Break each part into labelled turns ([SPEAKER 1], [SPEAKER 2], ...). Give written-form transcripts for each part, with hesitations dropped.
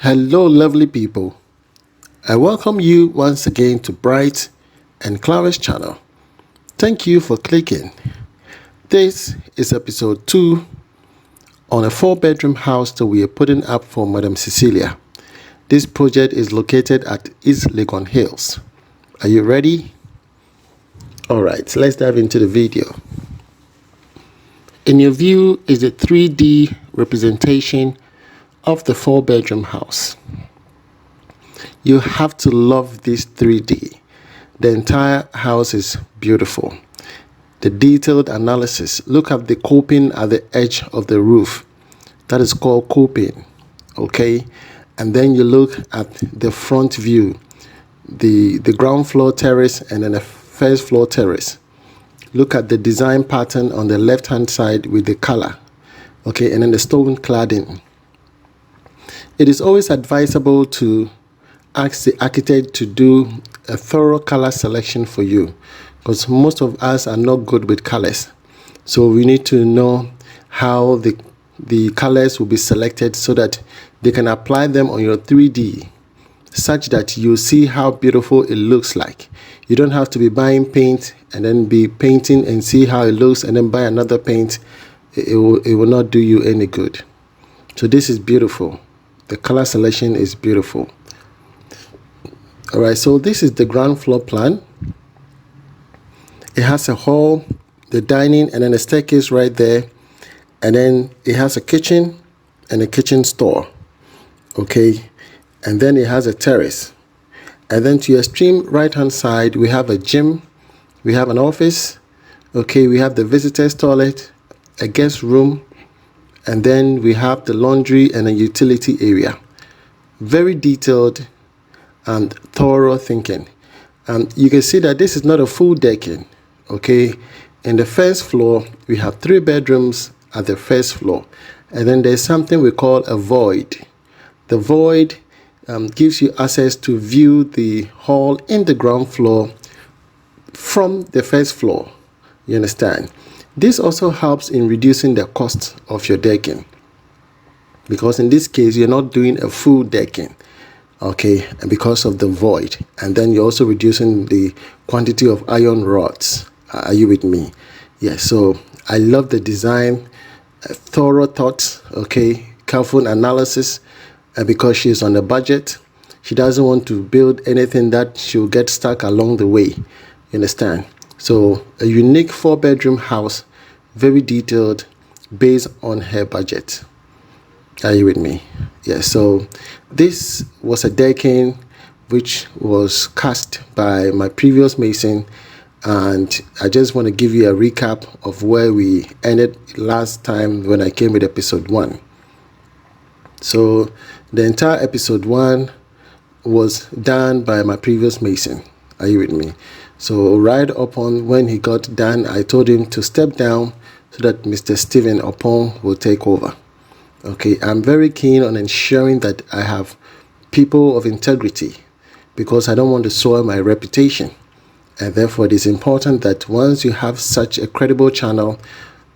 [SPEAKER 1] Hello lovely people, I welcome you once again to Bright and Clara's channel. Thank you for clicking. This is episode 2 on a 4-bedroom house that we are putting up for Madam Cecilia. This project is located at East Legon Hills. Are you ready? Alright, let's dive into the video. In your view is a 3D representation of the 4-bedroom house. You have to love this 3D. The entire house is beautiful. The detailed analysis. Look at the coping at the edge of the roof. That is called coping. Okay? And then you look at the front view. The ground floor terrace and then the first floor terrace. Look at the design pattern on the left hand side with the color. Okay? And then the stone cladding. It is always advisable to ask the architect to do a thorough color selection for you, because most of us are not good with colors. So we need to know how the colors will be selected so that they can apply them on your 3D such that you see how beautiful it looks like. You don't have to be buying paint and then be painting and see how it looks and then buy another paint. It will not do you any good. So this is beautiful. The color selection is beautiful. Alright, so this is the ground floor plan. It has a hall, the dining, and then a staircase right there. And then it has a kitchen and a kitchen store. Okay, and then it has a terrace. And then to your extreme right hand side, we have a gym, we have an office. Okay, we have the visitor's toilet, a guest room, and then we have the laundry and a utility area. Very detailed and thorough thinking. And you can see that this is not a full decking. Okay, in the first floor we have 3 bedrooms at the first floor, and then there's something we call a void. The void gives you access to view the hall in the ground floor from the first floor. You understand? This also helps in reducing the cost of your decking, because in this case you're not doing a full decking. Okay, and because of the void, and then you're also reducing the quantity of iron rods. Are you with me? Yes. So I love the design, thorough thoughts. Okay, careful analysis, and because she's on a budget, she doesn't want to build anything that she'll get stuck along the way. You understand? So a unique 4-bedroom house, very detailed, based on her budget. Are you with me? Yes. So this was a decking which was cast by my previous mason, and I just want to give you a recap of where we ended last time when I came with episode 1. So the entire episode 1 was done by my previous mason. Are you with me? So right upon when he got done, I told him to step down so that Mr. Stephen Opon will take over. Okay, I'm very keen on ensuring that I have people of integrity, because I don't want to soil my reputation. And therefore it is important that once you have such a credible channel,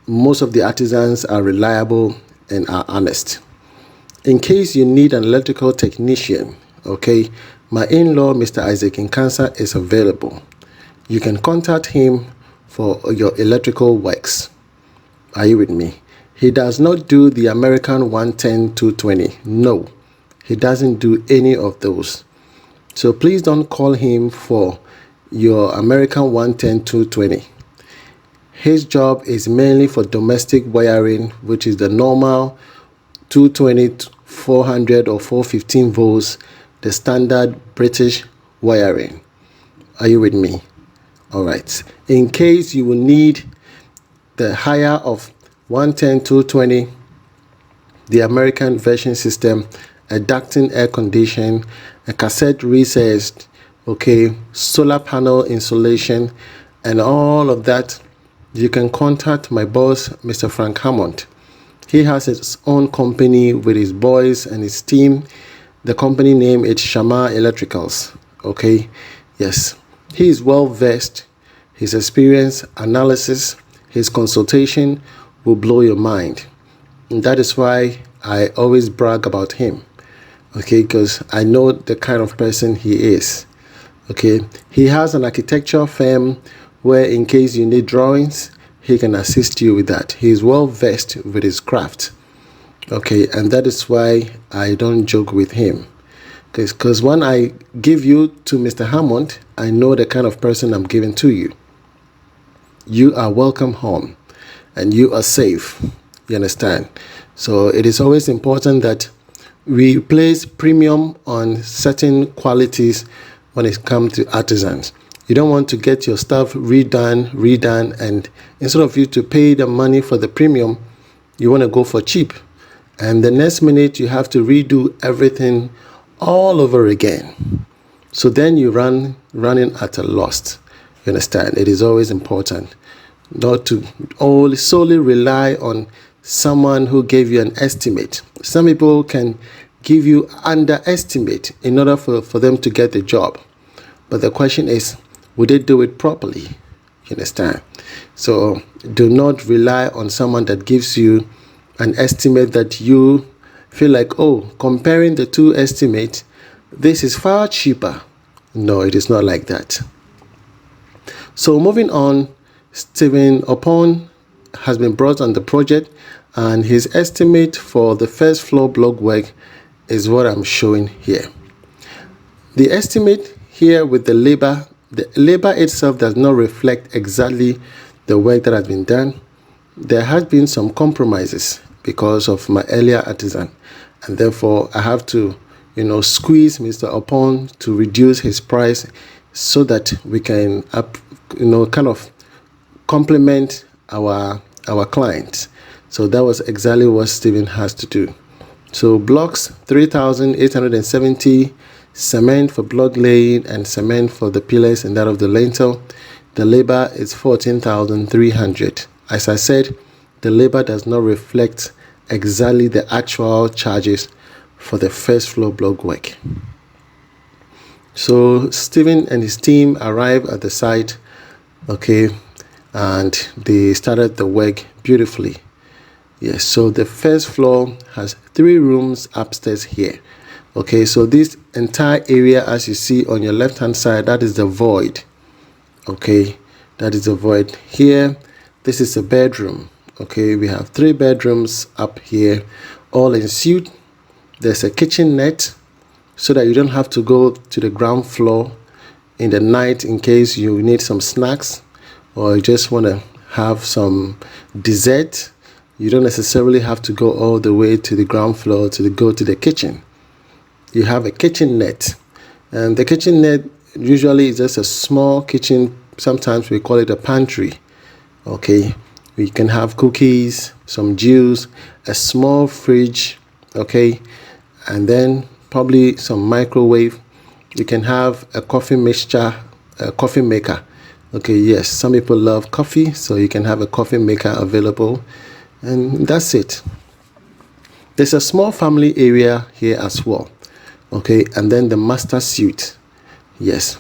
[SPEAKER 1] most of the artisans are reliable and are honest. In case you need an electrical technician, okay, my in-law Mr. Isaac Nkansa is available. You can contact him for your electrical works. Are you with me? He does not do the American 110-220. No, he doesn't do any of those. So please don't call him for your American 110-220. His job is mainly for domestic wiring, which is the normal 220, 400 or 415 volts, the standard British wiring. Are you with me? All right. In case you will need the higher of 110-220, the American version system, a ducting air condition, a cassette recessed, okay, solar panel installation, and all of that, you can contact my boss, Mr. Frank Hammond. He has his own company with his boys and his team. The company name is Shama Electricals. Okay, yes, he is well versed. His experience, analysis, his consultation will blow your mind. And that is why I always brag about him. okay, because I know the kind of person he is. Okay, he has an architecture firm where in case you need drawings, he can assist you with that. He is well versed with his craft. Okay, and that is why I don't joke with him. Because when I give you to Mr. Hammond, I know the kind of person I'm giving to you. You are welcome home and you are safe. You understand? So it is always important that we place premium on certain qualities when it comes to artisans. You don't want to get your stuff redone, and instead of you to pay the money for the premium, you want to go for cheap. And the next minute you have to redo everything all over again. So then you running at a loss. You understand? It is always important not to solely rely on someone who gave you an estimate. Some people can give you underestimate in order for them to get the job. But the question is, would they do it properly? You understand? So do not rely on someone that gives you an estimate that you feel like, oh, comparing the two estimates, this is far cheaper. No, it is not like that. So moving on, Stephen Opon has been brought on the project, and his estimate for the first floor block work is what I'm showing here. The estimate here with the labor itself does not reflect exactly the work that has been done. There has been some compromises because of my earlier artisan, and therefore I have to, squeeze Mr. Opon to reduce his price so that we can, kind of complement our clients. So that was exactly what Stephen has to do. So blocks 3,870, cement for block laying and cement for the pillars and that of the lintel. The labor is 14,300. As I said, the labor does not reflect exactly the actual charges for the first floor block work. So Stephen and his team arrived at the site, okay, and they started the work beautifully. Yes, so the first floor has 3 rooms upstairs here. Okay, so this entire area, as you see on your left hand side, that is the void. Okay, that is the void here. This is a bedroom. Okay, we have 3 bedrooms up here, all in suite. There's a kitchenette so that you don't have to go to the ground floor in the night in case you need some snacks or you just want to have some dessert. You don't necessarily have to go all the way to the ground floor to go to the kitchen. You have a kitchenette, and the kitchenette usually is just a small kitchen. Sometimes we call it a pantry. Okay, we can have cookies, some juice, a small fridge, okay, and then probably some microwave. You can have a coffee mixture, a coffee maker. Okay, yes, some people love coffee, so you can have a coffee maker available, and that's it. There's a small family area here as well. Okay, and then the master suite. Yes,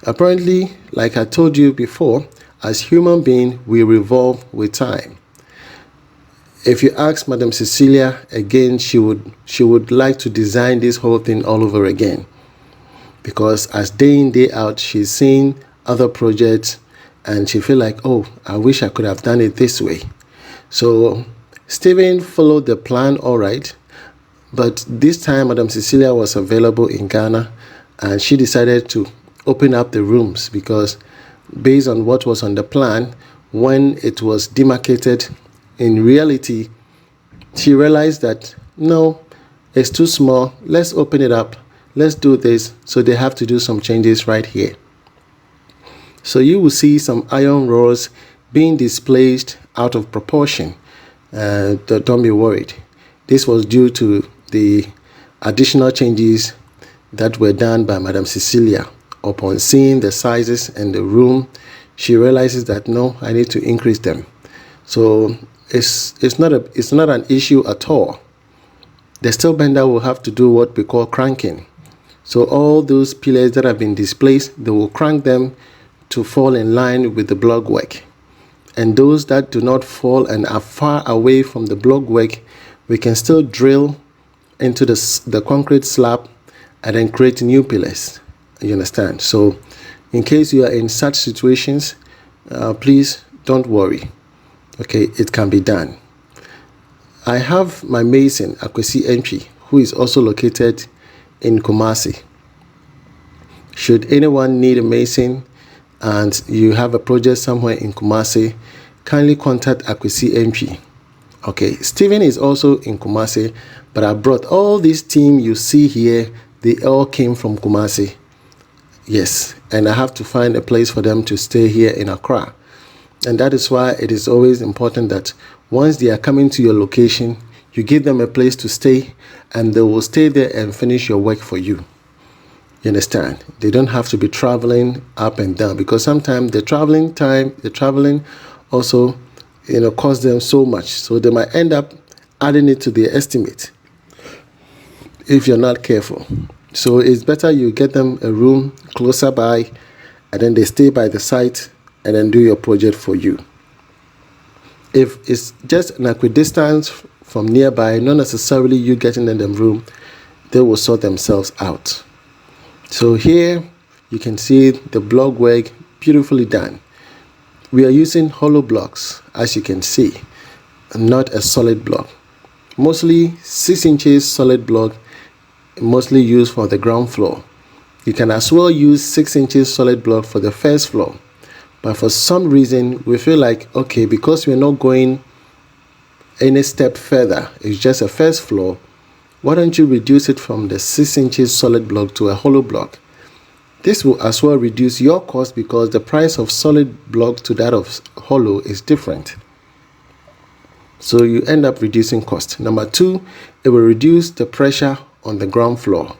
[SPEAKER 1] apparently, like I told you before, as human beings, we revolve with time. If you ask Madam Cecilia again, she would like to design this whole thing all over again, because as day in day out, she's seeing other projects and she feel like, oh, I wish I could have done it this way. So Stephen followed the plan all right, but this time Madam Cecilia was available in Ghana and she decided to open up the rooms, because based on what was on the plan, when it was demarcated in reality, she realized that no, it's too small, let's open it up, let's do this. So they have to do some changes right here. So you will see some iron rods being displaced out of proportion. Don't be worried. This was due to the additional changes that were done by Madam Cecilia. Upon seeing the sizes and the room, she realizes that no, I need to increase them. So it's not an issue at all. The steel bender will have to do what we call cranking. So all those pillars that have been displaced, they will crank them to fall in line with the block work. And those that do not fall and are far away from the block work, we can still drill into the concrete slab and then create new pillars. You understand? So in case you are in such situations, please don't worry. Okay, it can be done. I have my mason, Akwesi Entry, who is also located in Kumasi. Should anyone need a mason and you have a project somewhere in Kumasi, kindly contact Akwesi Entry. Okay, Stephen is also in Kumasi, but I brought all this team you see here. They all came from Kumasi. Yes, and I have to find a place for them to stay here in Accra. And that is why it is always important that once they are coming to your location, you give them a place to stay and they will stay there and finish your work for you. You understand? They don't have to be traveling up and down, because sometimes the traveling also, costs them so much. So they might end up adding it to their estimate if you're not careful. So it's better you get them a room closer by and then they stay by the site and then do your project for you. If it's just an equidistance from nearby, not necessarily you getting in the room, they will sort themselves out. So here you can see the block work beautifully done. We are using hollow blocks, as you can see, not a solid block. Mostly 6 inches solid block, mostly used for the ground floor. You can as well use 6 inches solid block for the first floor. But for some reason, we feel like, okay, because we're not going any step further, it's just a first floor, why don't you reduce it from the 6 inches solid block to a hollow block? This will as well reduce your cost, because the price of solid block to that of hollow is different. So you end up reducing cost. Number 2, it will reduce the pressure on the ground floor.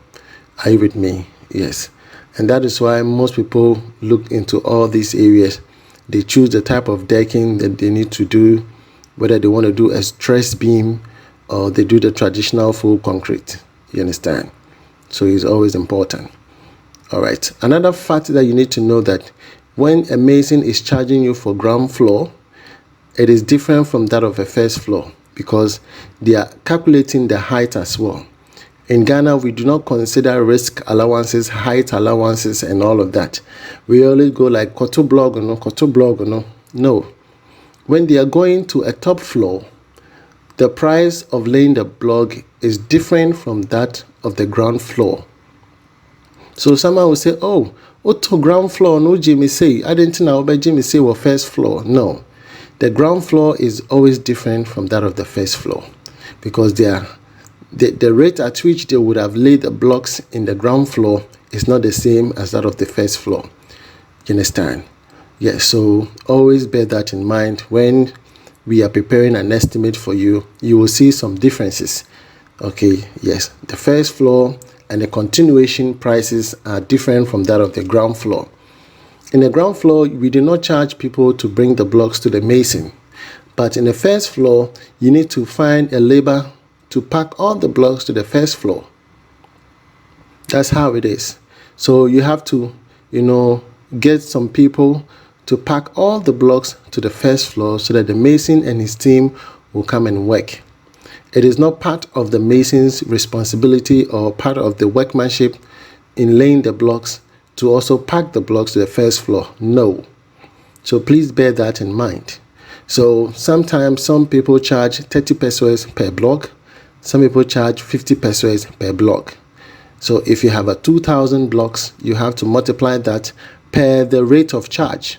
[SPEAKER 1] Are you with me? Yes. And that is why most people look into all these areas. They choose the type of decking that they need to do, whether they want to do a stress beam or they do the traditional full concrete. You understand? So it's always important. All right. Another fact that you need to know, that when a mason is charging you for ground floor, it is different from that of a first floor, because they are calculating the height as well. In Ghana, we do not consider risk allowances, height allowances, and all of that. We only go like quarter block or no. No. When they are going to a top floor, the price of laying the block is different from that of the ground floor. So someone will say, oh, to ground floor, no Jimmy say, I didn't know about Jimmy say well first floor. No. The ground floor is always different from that of the first floor, because they are the rate at which they would have laid the blocks in the ground floor is not the same as that of the first floor. You understand? Yes, so always bear that in mind when we are preparing an estimate for you. You will see some differences. Okay, yes, the first floor and the continuation prices are different from that of the ground floor. In the ground floor, we do not charge people to bring the blocks to the mason. But in the first floor, you need to find a labor to pack all the blocks to the first floor. That's how it is. So you have to, get some people to pack all the blocks to the first floor so that the mason and his team will come and work. It is not part of the mason's responsibility or part of the workmanship in laying the blocks to also pack the blocks to the first floor. No. So please bear that in mind. So sometimes some people charge 30 pesos per block. Some people charge 50 pesos per block. So if you have a 2,000 blocks, you have to multiply that per the rate of charge.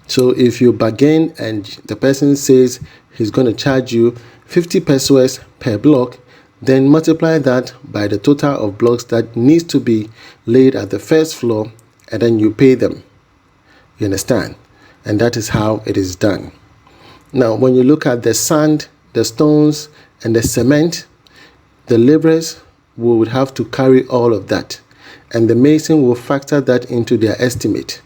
[SPEAKER 1] So if you bargain and the person says he's going to charge you 50 pesos per block, then multiply that by the total of blocks that needs to be laid at the first floor, and then you pay them. You understand? And that is how it is done. Now, when you look at the sand, the stones, and the cement, the laborers would have to carry all of that, and the mason will factor that into their estimate,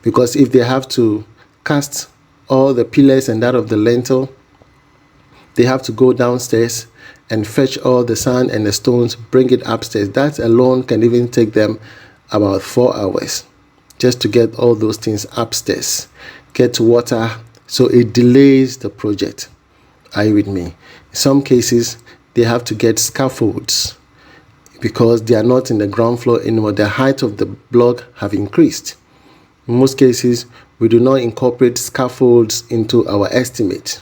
[SPEAKER 1] because if they have to cast all the pillars and that of the lintel, they have to go downstairs and fetch all the sand and the stones, bring it upstairs. That alone can even take them about 4 hours just to get all those things upstairs, get water, so it delays the project. Are you with me? In some cases, they have to get scaffolds because they are not in the ground floor anymore. The height of the block have increased. In most cases, we do not incorporate scaffolds into our estimate.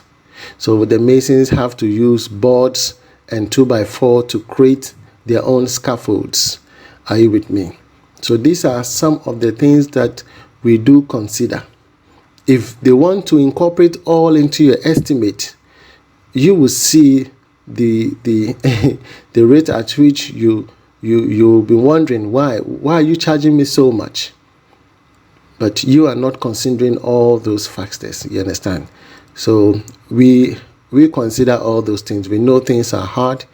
[SPEAKER 1] So the masons have to use boards and 2x4 to create their own scaffolds. Are you with me? So these are some of the things that we do consider. If they want to incorporate all into your estimate, you will see the the rate at which you'll be wondering why are you charging me so much? But you are not considering all those factors. You understand? So we consider all those things. We know things are hard.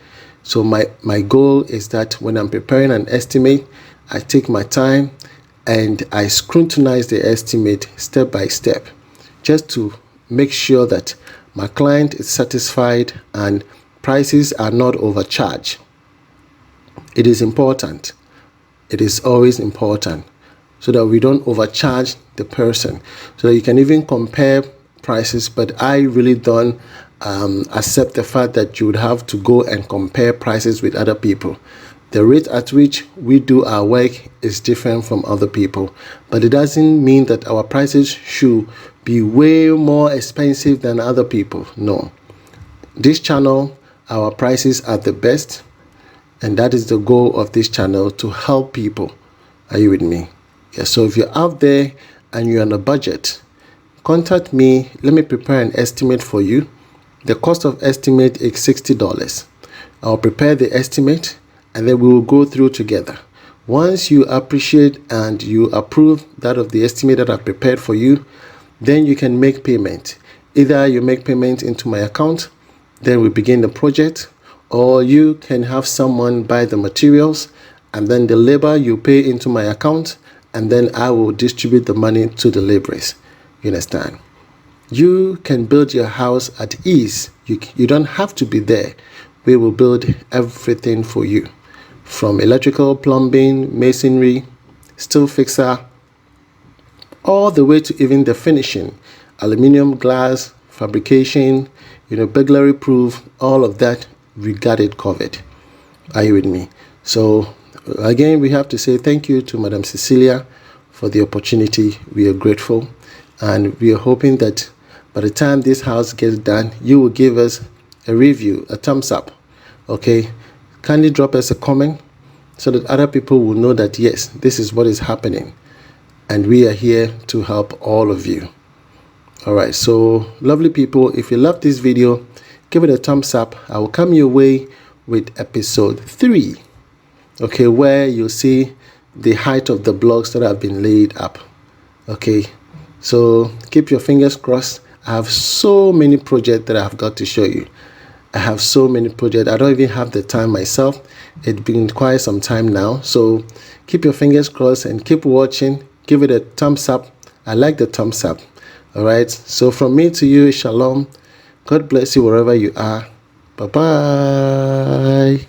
[SPEAKER 1] So my goal is that when I'm preparing an estimate, I take my time and I scrutinize the estimate step by step, just to make sure that my client is satisfied and prices are not overcharged. It is important. It is always important, so that we don't overcharge the person, so that you can even compare prices. But I really don't accept the fact that you would have to go and compare prices with other people. The rate at which we do our work is different from other people, but it doesn't mean that our prices should be way more expensive than other people. No. This channel, our prices are the best, and that is the goal of this channel, to help people. Are you with me? Yeah, so if you're out there and you're on a budget, contact me. Let me prepare an estimate for you. The cost of estimate is $60. I'll prepare the estimate and then we will go through together. Once you appreciate and you approve that of the estimate that I prepared for you, then you can make payment. Either you make payment into my account, then we begin the project, or you can have someone buy the materials and then the labor you pay into my account, and then I will distribute the money to the laborers. You understand? You can build your house at ease. You don't have to be there. We will build everything for you, from electrical, plumbing, masonry, steel fixer, all the way to even the finishing, aluminum, glass, fabrication, burglary proof, all of that, we got it covered. Are you with me? So again, we have to say thank you to Madam Cecilia for the opportunity. We are grateful, and we are hoping that by the time this house gets done, you will give us a review, a thumbs up. Okay, kindly drop us a comment so that other people will know that yes, this is what is happening, and we are here to help all of you. All right, so lovely people, if you love this video, give it a thumbs up. I will come your way with episode 3, okay, where you'll see the height of the blocks that have been laid up. Okay, so keep your fingers crossed. I have so many projects that I've got to show you. I have so many projects. I don't even have the time myself. It's been quite some time now. So keep your fingers crossed and keep watching. Give it a thumbs up. I like the thumbs up. All right. So from me to you, shalom. God bless you wherever you are. Bye-bye.